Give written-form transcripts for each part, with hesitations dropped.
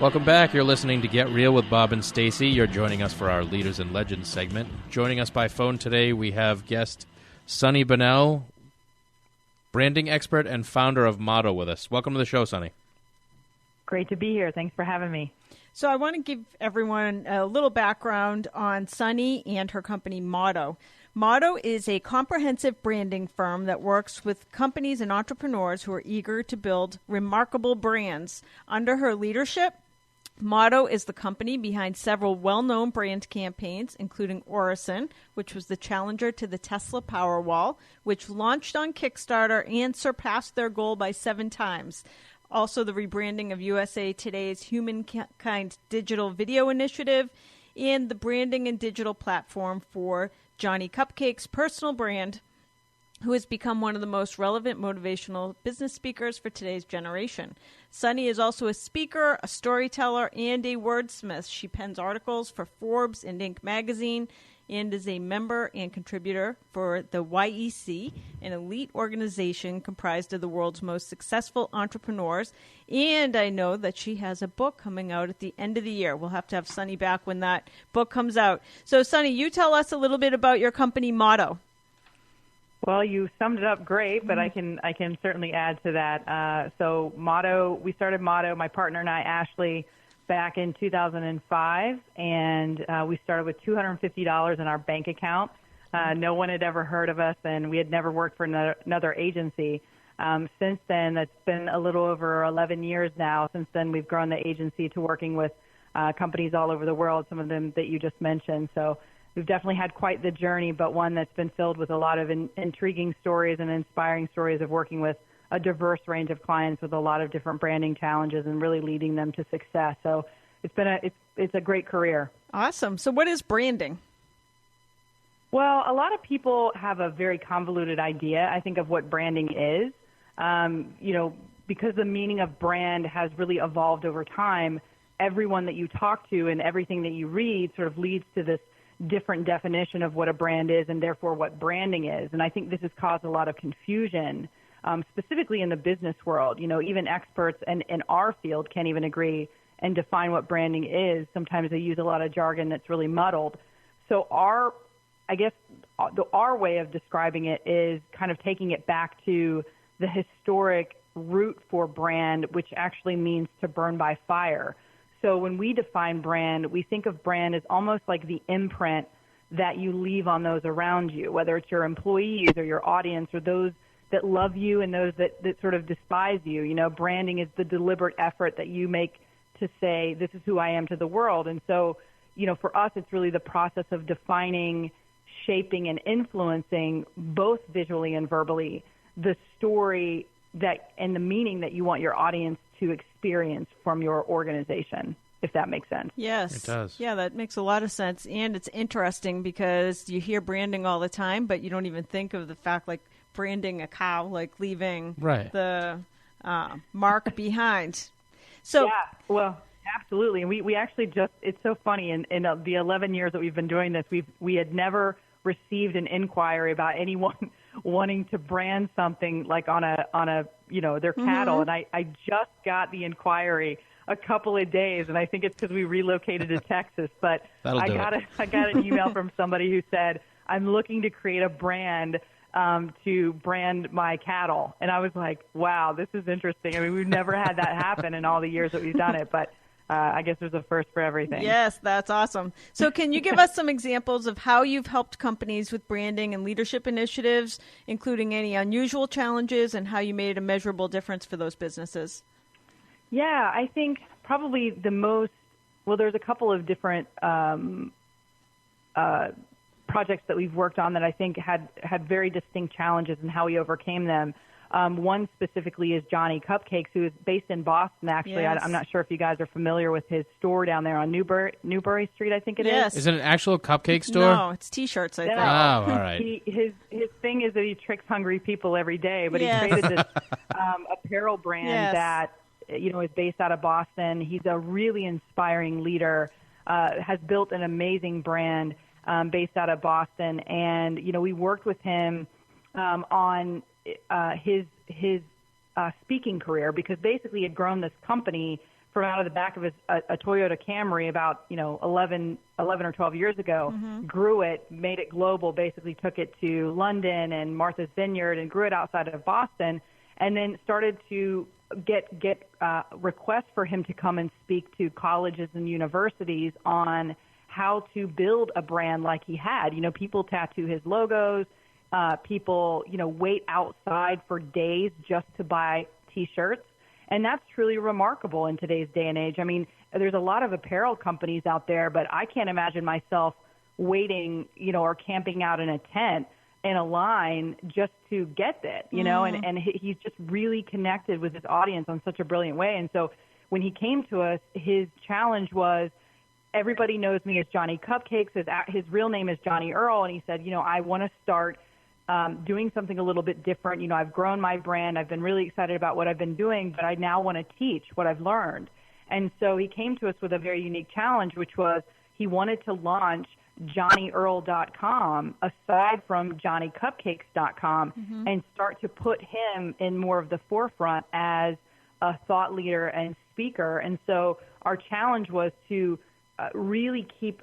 Welcome back. You're listening to Get Real with Bob and Stacey. You're joining us for our Leaders and Legends segment. Joining us by phone today, we have guest Sonny Bonnell, branding expert and founder of Motto, with us. Welcome to the show, Sonny. Great to be here. Thanks for having me. So I want to give everyone a little background on Sonny and her company Motto. Motto is a comprehensive branding firm that works with companies and entrepreneurs who are eager to build remarkable brands. Under her leadership, Motto is the company behind several well-known brand campaigns, including Orison, which was the challenger to the Tesla Powerwall, which launched on Kickstarter and surpassed their goal by 7 times. Also, the rebranding of USA Today's Humankind Digital Video Initiative, and the branding and digital platform for Johnny Cupcake's personal brand, who has become one of the most relevant motivational business speakers for today's generation. Sonny is also a speaker, a storyteller, and a wordsmith. She pens articles for Forbes and Inc. magazine and is a member and contributor for the YEC, an elite organization comprised of the world's most successful entrepreneurs. And I know that she has a book coming out at the end of the year. We'll have to have Sonny back when that book comes out. So, Sonny, you tell us a little bit about your company, Motto. Well, you summed it up great, but I can certainly add to that. So Motto, we started Motto, my partner and I, Ashley, back in 2005, and we started with $250 in our bank account. No one had ever heard of us, and we had never worked for another agency. Since then, that's been a little over 11 years now. Since then, we've grown the agency to working with companies all over the world, some of them that you just mentioned. So we've definitely had quite the journey, but one that's been filled with a lot of intriguing stories and inspiring stories of working with a diverse range of clients with a lot of different branding challenges and really leading them to success. So it's a great career. Awesome. So what is branding? Well, a lot of people have a very convoluted idea, I think, of what branding is. Because the meaning of brand has really evolved over time, everyone that you talk to and everything that you read sort of leads to this different definition of what a brand is and therefore what branding is. And I think this has caused a lot of confusion, specifically in the business world. Even experts in our field can't even agree and define what branding is. Sometimes they use a lot of jargon that's really muddled. So our way of describing it is kind of taking it back to the historic root for brand, which actually means to burn by fire. So when we define brand, we think of brand as almost like the imprint that you leave on those around you, whether it's your employees or your audience or those that love you and those that sort of despise you. Branding is the deliberate effort that you make to say, this is who I am to the world. And so, for us, it's really the process of defining, shaping, and influencing, both visually and verbally, the story that and the meaning that you want your audience to experience from your organization, if that makes sense. Yes. It does. Yeah, that makes a lot of sense. And it's interesting because you hear branding all the time, but you don't even think of the fact like branding a cow, like leaving the mark behind. So, yeah, well, absolutely. And we actually it's so funny. In the 11 years that we've been doing this, we had never received an inquiry about anyone wanting to brand something like on a their cattle. And I just got the inquiry a couple of days, and I think it's because we relocated to Texas. But I got an email from somebody who said, I'm looking to create a brand to brand my cattle. And I was like, wow, this is interesting. I mean, we've never had that happen in all the years that we've done it, but I guess there's a first for everything. Yes, that's awesome. So can you give us some examples of how you've helped companies with branding and leadership initiatives, including any unusual challenges and how you made a measurable difference for those businesses? Yeah, I think probably there's a couple of different projects that we've worked on that I think had very distinct challenges and how we overcame them. One specifically is Johnny Cupcakes, who is based in Boston, actually. Yes. I'm not sure if you guys are familiar with his store down there on Newbury Street, I think it is. Is it an actual cupcake store? No, it's T-shirts, I think. Oh, all right. His thing is that he tricks hungry people every day, but he created this apparel brand that is based out of Boston. He's a really inspiring leader, has built an amazing brand based out of Boston. And, we worked with him on his speaking career, because basically he had grown this company from out of the back of a Toyota Camry about 11 or 12 years ago, grew it, made it global, basically took it to London and Martha's Vineyard and grew it outside of Boston, and then started to get requests for him to come and speak to colleges and universities on how to build a brand like he had. People tattoo his logos. People, wait outside for days just to buy T-shirts. And that's truly remarkable in today's day and age. I mean, there's a lot of apparel companies out there, but I can't imagine myself waiting, or camping out in a tent in a line just to get it, and he's just really connected with his audience on such a brilliant way. And so when he came to us, his challenge was, everybody knows me as Johnny Cupcakes. His real name is Johnny Earl. And he said, I want to start doing something a little bit different. I've grown my brand. I've been really excited about what I've been doing, but I now want to teach what I've learned. And so he came to us with a very unique challenge, which was he wanted to launch JohnnyEarl.com aside from JohnnyCupcakes.com and start to put him in more of the forefront as a thought leader and speaker. And so our challenge was to really keep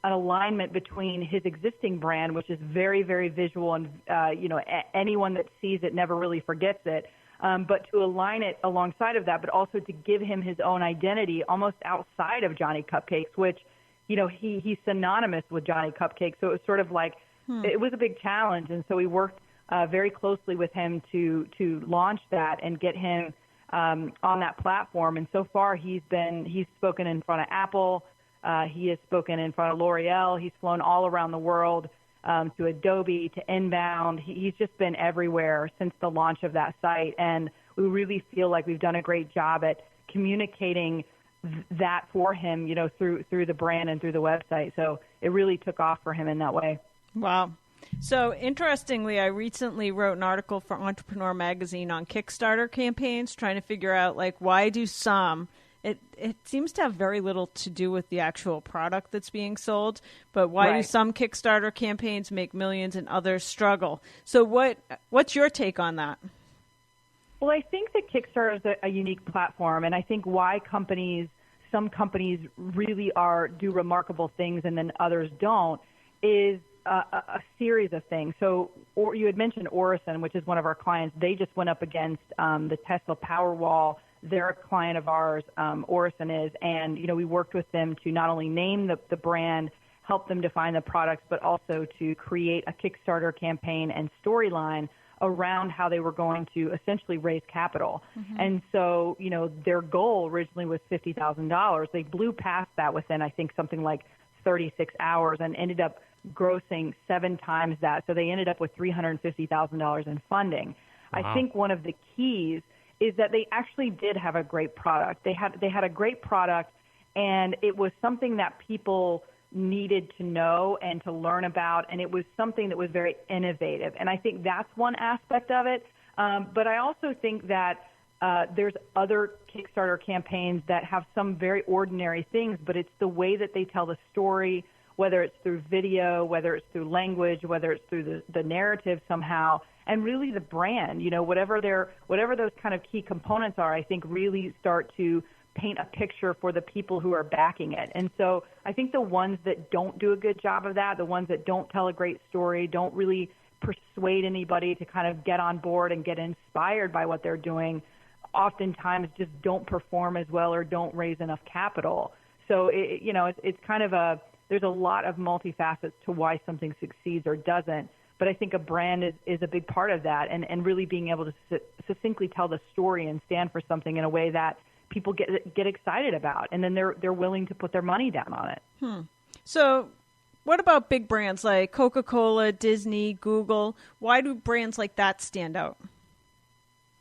an alignment between his existing brand, which is very, very visual, and anyone that sees it never really forgets it, but to align it alongside of that, but also to give him his own identity almost outside of Johnny Cupcakes, which, he's synonymous with Johnny Cupcakes. So it was sort of like, it was a big challenge. And so we worked very closely with him to launch that and get him on that platform. And so far he's spoken in front of Apple. He has spoken in front of L'Oreal. He's flown all around the world to Adobe, to Inbound. He's just been everywhere since the launch of that site. And we really feel like we've done a great job at communicating that for him, through the brand and through the website. So it really took off for him in that way. Wow. So interestingly, I recently wrote an article for Entrepreneur Magazine on Kickstarter campaigns, trying to figure out, why do some... It seems to have very little to do with the actual product that's being sold, but why do some Kickstarter campaigns make millions and others struggle? So what's your take on that? Well, I think that Kickstarter is a unique platform, and I think why some companies really do remarkable things and then others don't is a series of things. So you had mentioned Orison, which is one of our clients. They just went up against the Tesla Powerwall. They're a client of ours, Orison is, and, we worked with them to not only name the brand, help them define the products, but also to create a Kickstarter campaign and storyline around how they were going to essentially raise capital. And so, their goal originally was $50,000. They blew past that within, I think, something like 36 hours and ended up grossing 7 times that. So they ended up with $350,000 in funding. Wow. I think one of the keys is that they actually did have a great product. They had a great product, and it was something that people needed to know and to learn about, and it was something that was very innovative. And I think that's one aspect of it. But I also think that there's other Kickstarter campaigns that have some very ordinary things, but it's the way that they tell the story, whether it's through video, whether it's through language, whether it's through the narrative somehow, and really the brand, whatever those kind of key components are, I think really start to paint a picture for the people who are backing it. And so I think the ones that don't do a good job of that, the ones that don't tell a great story, don't really persuade anybody to kind of get on board and get inspired by what they're doing, oftentimes just don't perform as well or don't raise enough capital. So, it's kind of there's a lot of multifacets to why something succeeds or doesn't. But I think a brand is a big part of that, and really being able to succinctly tell the story and stand for something in a way that people get excited about, and then they're willing to put their money down on it. So what about big brands like Coca-Cola, Disney, Google? Why do brands like that stand out?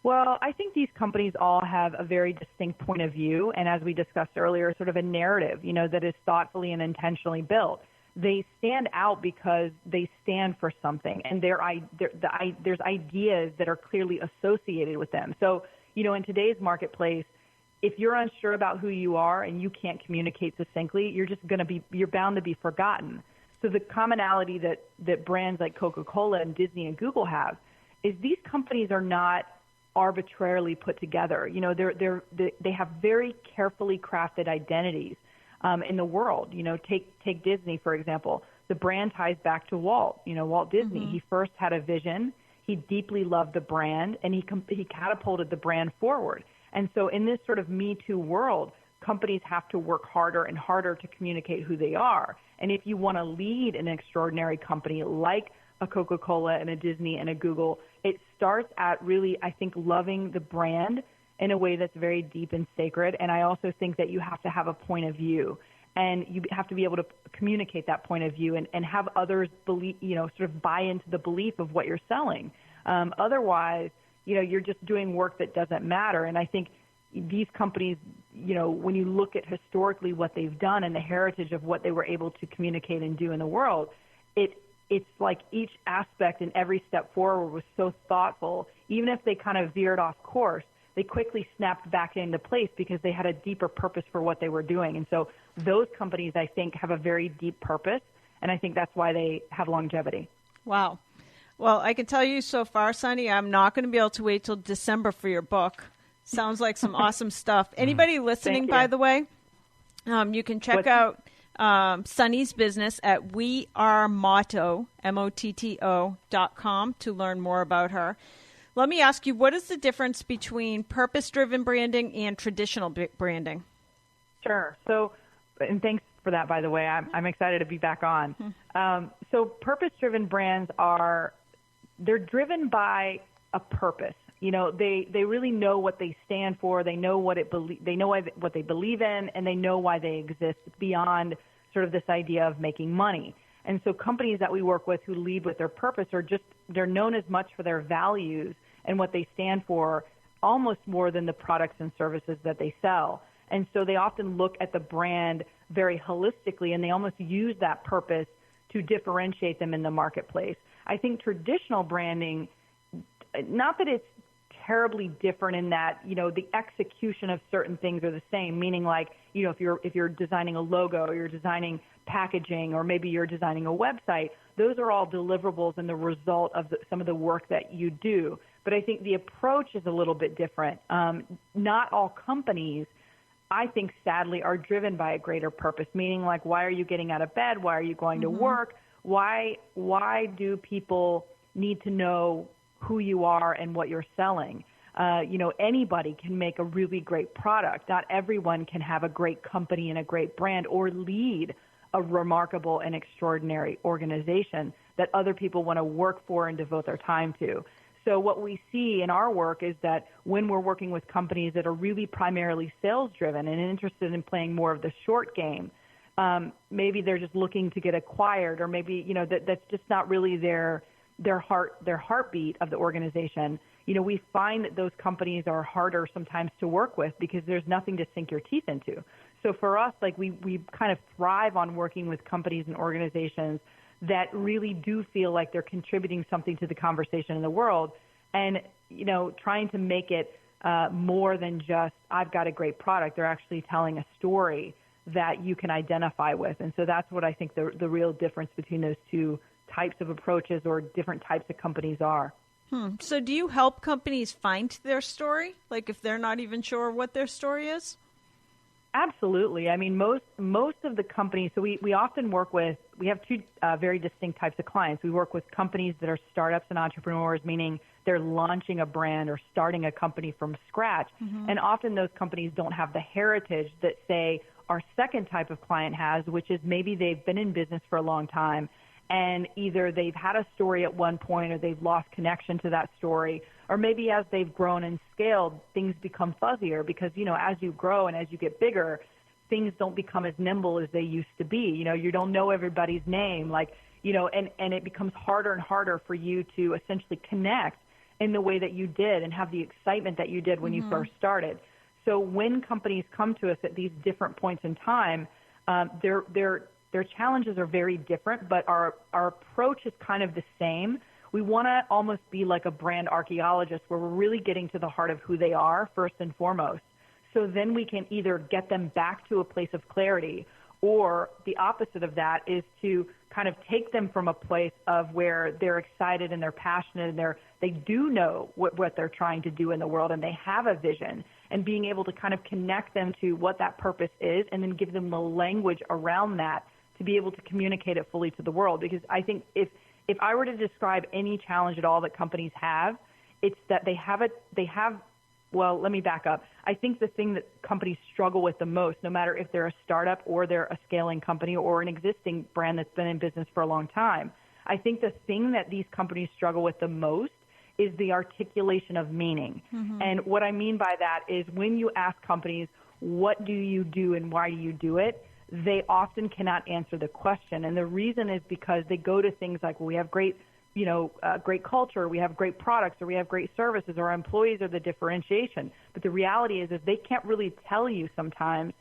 Well, I think these companies all have a very distinct point of view, and as we discussed earlier, sort of a narrative, that is thoughtfully and intentionally built. They stand out because they stand for something, and there's ideas that are clearly associated with them. So, in today's marketplace, if you're unsure about who you are and you can't communicate succinctly, you're bound to be forgotten. So the commonality that brands like Coca-Cola and Disney and Google have is these companies are not arbitrarily put together. You know, they have very carefully crafted identities in the world. You know, take Disney, for example. The brand ties back to Walt. You know, Walt Disney. Mm-hmm. He first had a vision. He deeply loved the brand, and he catapulted the brand forward. And so in this sort of Me Too world, companies have to work harder and harder to communicate who they are. And if you want to lead an extraordinary company like a Coca-Cola and a Disney and a Google, it starts at really, I think, loving the brand in a way that's very deep and sacred. And I also think that you have to have a point of view, and you have to be able to communicate that point of view and have others believe, you know, sort of buy into the belief of what you're selling. Otherwise, you know, you're just doing work that doesn't matter. And I think these companies, you know, when you look at historically what they've done and the heritage of what they were able to communicate and do in the world, it's like each aspect and every step forward was so thoughtful. Even if they kind of veered off course, they quickly snapped back into place because they had a deeper purpose for what they were doing. And so those companies, I think, have a very deep purpose, and I think that's why they have longevity. Wow. Well, I can tell you so far, Sunny, I'm not going to be able to wait till December for your book. Sounds like some awesome stuff. Anybody listening, by the way, you can check out Sunny's business at wearemotto, MOTTO.com to learn more about her. Let me ask you, what is the difference between purpose-driven branding and traditional branding? Sure. So, and thanks for that, by the way. I'm excited to be back on. So purpose-driven brands they're driven by a purpose. You know, they really know what they stand for. They know what what they believe in, and they know why they exist beyond sort of this idea of making money. And so companies that we work with who lead with their purpose they're known as much for their values and what they stand for, almost more than the products and services that they sell. And so they often look at the brand very holistically, and they almost use that purpose to differentiate them in the marketplace. I think traditional branding, not that it's terribly different in that, you know, the execution of certain things are the same, meaning like, you know, if you're designing a logo or you're designing packaging or maybe you're designing a website, those are all deliverables and the result of some of the work that you do. But I think the approach is a little bit different. Not all companies, I think, sadly, are driven by a greater purpose, meaning like, why are you getting out of bed? Why are you going to work? Why do people need to know who you are and what you're selling? You know, anybody can make a really great product. Not everyone can have a great company and a great brand or lead a remarkable and extraordinary organization that other people want to work for and devote their time to. So what we see in our work is that when we're working with companies that are really primarily sales-driven and interested in playing more of the short game, maybe they're just looking to get acquired, or maybe, you know, that's just not really their heartbeat of the organization. You know, we find that those companies are harder sometimes to work with because there's nothing to sink your teeth into. So for us, like we kind of thrive on working with companies and organizations that really do feel like they're contributing something to the conversation in the world, and, you know, trying to make it more than just, I've got a great product. They're actually telling a story that you can identify with. And so that's what I think the real difference between those two types of approaches or different types of companies are. So do you help companies find their story? Like if they're not even sure what their story is? Absolutely. I mean, most of the companies, so we often work with, we have two very distinct types of clients. We work with companies that are startups and entrepreneurs, meaning they're launching a brand or starting a company from scratch. And often those companies don't have the heritage that, say, our second type of client has, which is maybe they've been in business for a long time, and either they've had a story at one point or they've lost connection to that story, or maybe as they've grown and scaled, things become fuzzier because, you know, as you grow and as you get bigger, things don't become as nimble as they used to be. You know, you don't know everybody's name, like, you know, and it becomes harder and harder for you to essentially connect in the way that you did and have the excitement that you did when you first started. So when companies come to us at these different points in time, their challenges are very different, but our approach is kind of the same. We want to almost be like a brand archaeologist where we're really getting to the heart of who they are first and foremost. So then we can either get them back to a place of clarity or the opposite of that is to kind of take them from a place of where they're excited and they're passionate and they do know what they're trying to do in the world and they have a vision, and being able to kind of connect them to what that purpose is and then give them the language around that to be able to communicate it fully to the world. Because I think if I were to describe any challenge at all that companies have, it's that well, let me back up. I think the thing that companies struggle with the most, no matter if they're a startup or they're a scaling company or an existing brand that's been in business for a long time, I think the thing that these companies struggle with the most is the articulation of meaning. Mm-hmm. And what I mean by that is when you ask companies, what do you do and why do you do it, they often cannot answer the question. And the reason is because they go to things like, well, we have great culture, we have great products, or we have great services, or our employees are the differentiation. But the reality is they can't really tell you sometimes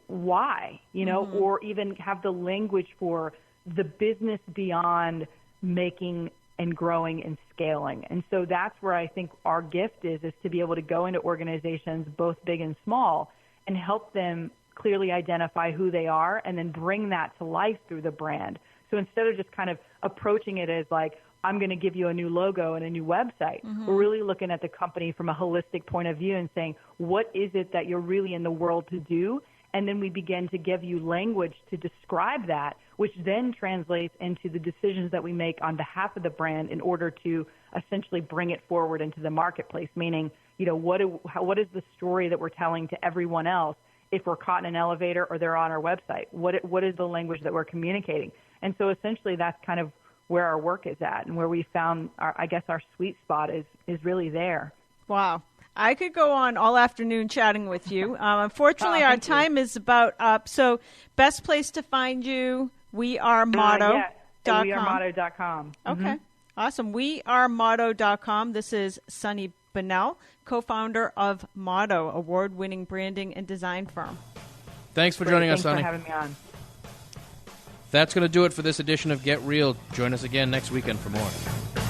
why, mm-hmm. or even have the language for the business beyond making and growing and scaling. And so that's where I think our gift is to be able to go into organizations, both big and small, and help them clearly identify who they are and then bring that to life through the brand. So instead of just kind of approaching it as like, I'm going to give you a new logo and a new website, mm-hmm. we're really looking at the company from a holistic point of view and saying, what is it that you're really in the world to do? And then we begin to give you language to describe that, which then translates into the decisions that we make on behalf of the brand in order to essentially bring it forward into the marketplace, meaning, what is the story that we're telling to everyone else if we're caught in an elevator or they're on our website? What is the language that we're communicating? And so essentially that's kind of where our work is at and where we found, our sweet spot is really there. Wow. I could go on all afternoon chatting with you. Unfortunately, our time is about up. So best place to find you, wearemotto.com. Wearemotto.com. Okay. Mm-hmm. Awesome. Wearemotto.com. This is Sunny Bonnell, co-founder of Motto, award-winning branding and design firm. Thanks for joining us, Sunny. Thanks for having me on. That's going to do it for this edition of Get Real. Join us again next weekend for more.